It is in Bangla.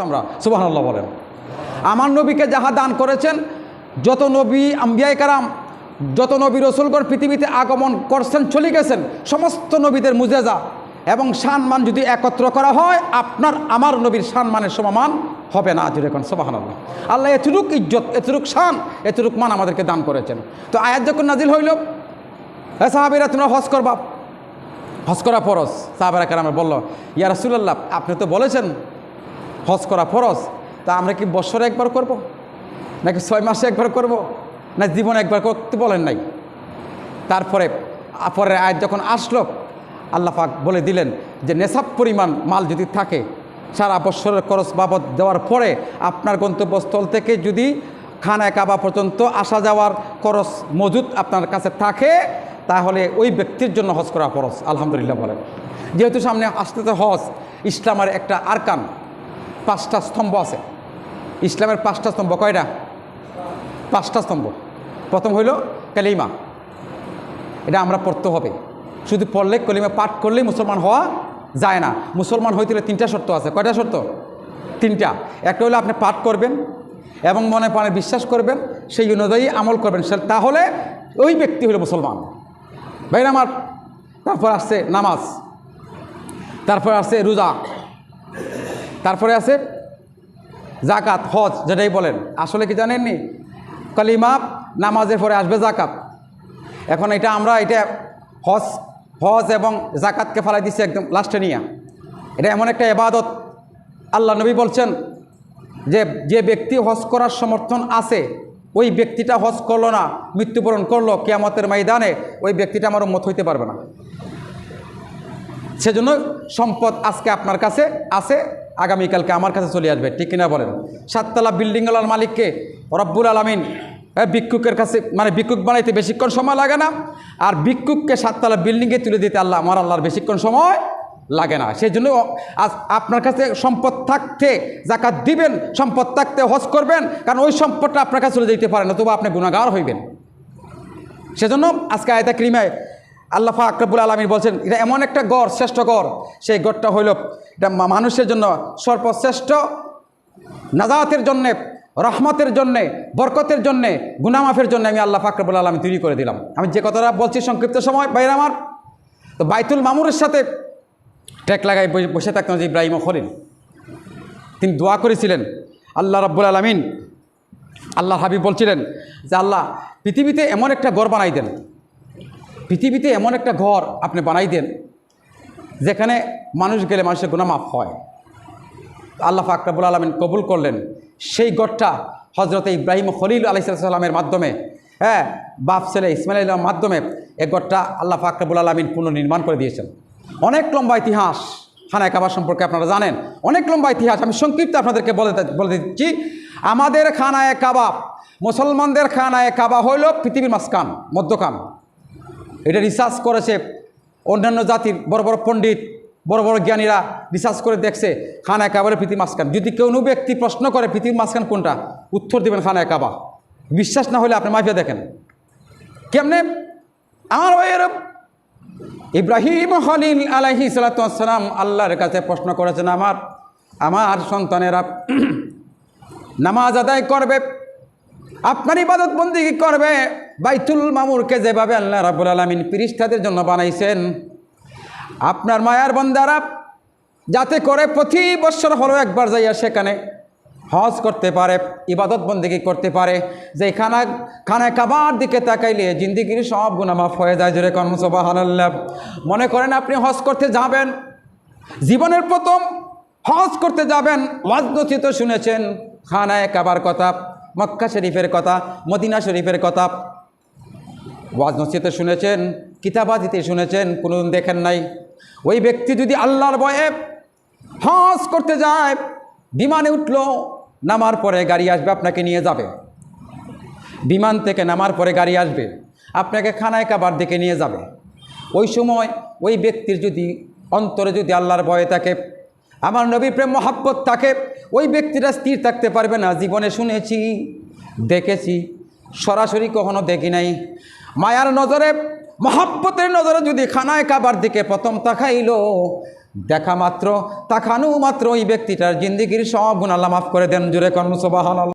আমরা সুবহানাল্লাহ বলেন। আমার নবীকে যাহা দান করেছেন, যত নবী আম্বিয়ায়ে কেরাম, যত নবী রসুলগণ পৃথিবীতে আগমন করছেন চলে গেছেন, সমস্ত নবীদের মুজেজা এবং সম্মান যদি একত্র করা হয়, আপনার আমার নবীর সম্মানের সমান হবে না। জুড়ে কোন সুবহানাল্লাহ। আল্লাহ এতটুক ইজ্জত, এতটুক শান, এতটুক মান আমাদেরকে দান করেছেন। তো আয়াত যখন নাজিল হইল, হে সাহাবীরা তোমরা হজ করবা, হজ করা ফরজ। সাহাবায়ে কেরাম বলল, ইয়া রাসূলুল্লাহ, আপনি তো বলেছেন হজ করা ফরজ, তা আমরা কি বছরে একবার করব, নাকি 6 মাসে একবার করব, না জীবনে একবার করতে বলেন নাই? তারপরে পরের আয়াত যখন আসলো, আল্লাহ পাক বলে দিলেন যে নেশাব পরিমাণ মাল যদি থাকে, সারা বছরের খরচ বাবদ দেওয়ার পরে আপনার গন্তব্যস্থল থেকে যদি খানায়ে কাবা পর্যন্ত আসা যাওয়ার খরচ মজুদ আপনার কাছে থাকে, তাহলে ওই ব্যক্তির জন্য হজ করা ফরজ। আলহামদুলিল্লাহ বলেন। যেহেতু সামনে আসতে হজ, ইসলামের একটা আরকান, 5টা স্তম্ভ আছে। ইসলামের 5টা স্তম্ভ। কয়টা? 5টা স্তম্ভ। প্রথম হইল কালিমা, এটা আমরা পড়তে হবে। শুধু পড়লে, কলিমা পাঠ করলেই মুসলমান হওয়া যায় না। মুসলমান হইতে হলে 3টা শর্ত আছে। কয়টা শর্ত? 3টা। একটা হলো আপনি পাঠ করবেন এবং মনে প্রাণে বিশ্বাস করবেন, সেই অনুযায়ী আমল করবেন, তাহলে ওই ব্যক্তি হলো মুসলমান। ভাই আমার, তারপর আসছে নামাজ, তারপর আসছে রোজা, তারপরে আছে জাকাত, হজ, যেটাই বলেন। আসলে কি জানেননি, কালিমা, নামাজের পরে আসবে জাকাত। এখন এটা আমরা হজ এবং জাকাতকে ফেলাই দিচ্ছি একদম লাস্টে নিয়ে। এটা এমন একটা ইবাদত, আল্লাহ নবী বলছেন যে ব্যক্তি হজ করার সমর্থন আছে, ওই ব্যক্তিটা হজ করলো না, মৃত্যুবরণ করলো, কিয়ামতের ময়দানে ওই ব্যক্তিটা আমার উম্মত হইতে পারবে না। সেজন্য সম্পদ আজকে আপনার কাছে আছে, আগামীকালকে আমার কাছে চলে আসবে, ঠিক কিনা বলেন? 7তলা বিল্ডিংওয়ালার মালিককে রব্বুল আলামিন ভিক্ষুকের কাছে, মানে ভিক্ষুক বানাইতে বেশিক্ষণ সময় লাগে না, আর ভিক্ষুককে 7তলা বিল্ডিংয়ে তুলে দিতে আমার আল্লাহর বেশিক্ষণ সময় লাগে না। সেই জন্য আপনার কাছে সম্পদ থাকতে জাকাত দিবেন, সম্পদ থাকতে হজ করবেন, কারণ ওই সম্পদটা আপনার কাছে চলে যেতে পারে না, তবু আপনি গুনাহগার হইবেন। সেজন্য আজকে আয়াতে কারিমায় আল্লাহ পাক রব্বুল আলামিন বলছেন, এটা এমন একটা গড়, শ্রেষ্ঠ গড়, সেই গড়টা হইল এটা মানুষের জন্য সর্বশ্রেষ্ঠ, নাজাতের জন্যে, রহমতের জন্যে, বরকতের জন্যে, গুনাহ মাফের জন্য আমি আল্লাহ পাক রব্বুল আলামিন তৈরি করে দিলাম। আমি যে কথাটা বলছি সংক্ষিপ্ত সময় বাইরে আমার, তো বাইতুল মামুরের সাথে ট্যাক লাগাই বসে থাকতেন যে ইব্রাহিম খলিল, তিনি দোয়া করেছিলেন আল্লাহ রাব্বুল আলামিন, আল্লাহ হাবিব বলছিলেন যে আল্লাহ, পৃথিবীতে এমন একটা ঘর বানাই দেন, পৃথিবীতে এমন একটা ঘর আপনি বানাই দেন যেখানে মানুষ গেলে মানুষের গুনাহ মাফ হয়। আল্লাহ পাক রব্বুল আলামিন কবুল করলেন। সেই ঘরটা হজরত ইব্রাহিম খলিল আলাইহিস সালামের মাধ্যমে, বাপ ছেলে ইসমাইলের মাধ্যমে এই ঘরটা আল্লাহ পাক রব্বুল আলামিন পুনর্নির্মাণ করে দিয়েছেন। অনেক লম্বা ইতিহাস খানায়ে কাবা সম্পর্কে আপনারা জানেন, অনেক লম্বা ইতিহাস। আমি সংক্ষিপ্ত আপনাদেরকে বলে দিচ্ছি। আমাদের খানায়ে কাবা, মুসলমানদের খানায়ে কাবা হইল পৃথিবীর মাঝখান, মধ্যখান। এটা রিসার্চ করেছে অন্যান্য জাতির বড় বড় পণ্ডিত, বড় বড় জ্ঞানীরা রিসার্চ করে দেখছে খানায়ে কাবার পৃথিবীর মাঝখান। যদি কোনো ব্যক্তি প্রশ্ন করে পৃথিবীর মাঝখান কোনটা, উত্তর দেবেন খানায়ে কাবা। বিশ্বাস না হলে আপনি মাফিয়া দেখেন কেমনে। আমার ভাইয়ের ইব্রাহিম খলিল আলাইহিস সালাতু ওয়াস সালাম আল্লাহর কাছে প্রশ্ন করেছেন, আমার সন্তানেরা নামাজ আদায় করবে, আপনার ইবাদত বন্দেগী করবে, বাইতুল মামুরকে যেভাবে আল্লাহ রাব্বুল আলামিন ফেরেশতাদের জন্য বানাইছেন, আপনার মায়ার বান্দারা যাতে করে প্রতি বছর হলো একবার যাইয়া সেখানে হজ করতে পারে, ইবাদত বন্দেগী করতে পারে, যে খানায়ে কাবার দিকে তাকাইলে জিন্দেগির সব গুনাহ মাফ হয়ে যায়। জোরে কোন সুবহানাল্লাহ। মনে করেন আপনি হজ করতে যাবেন, জীবনের প্রথম হজ করতে যাবেন, ওয়াজ নসিহত শুনেছেন খানায়ে কাবার কথা, মক্কা শরীফের কথা, মদিনা শরীফের কথা, ওয়াজ নসিহত শুনেছেন, কিতাবাদিতে শুনেছেন, কোনোদিন দেখেন নাই। ওই ব্যক্তি যদি আল্লাহর ভয়ে হজ করতে যায়, বিমানে উঠলো, নামার পরে গাড়ি আসবে আপনাকে নিয়ে যাবে, বিমান থেকে নামার পরে গাড়ি আসবে আপনাকে খানায়ে কাবার দিকে নিয়ে যাবে। ওই সময় ওই ব্যক্তির যদি অন্তরে যদি আল্লাহর ভয়ে থাকে, আমার নবীর প্রেম মহাব্বত থাকে, ওই ব্যক্তিটা স্থির থাকতে পারবে না। জীবনে শুনেছি, দেখেছি, সরাসরি কখনো দেখি নাই, মায়ার নজরে, মহাব্বতের নজরে যদি খানায়ে কাবার দিকে প্রথম তাকাইল, দেখা মাত্র, তাকানো মাত্র ওই ব্যক্তিটার জিন্দিগির সব গুনাহ আল্লাহ মাফ করে দেন। জোরে কন সুবহানাল্লাহ।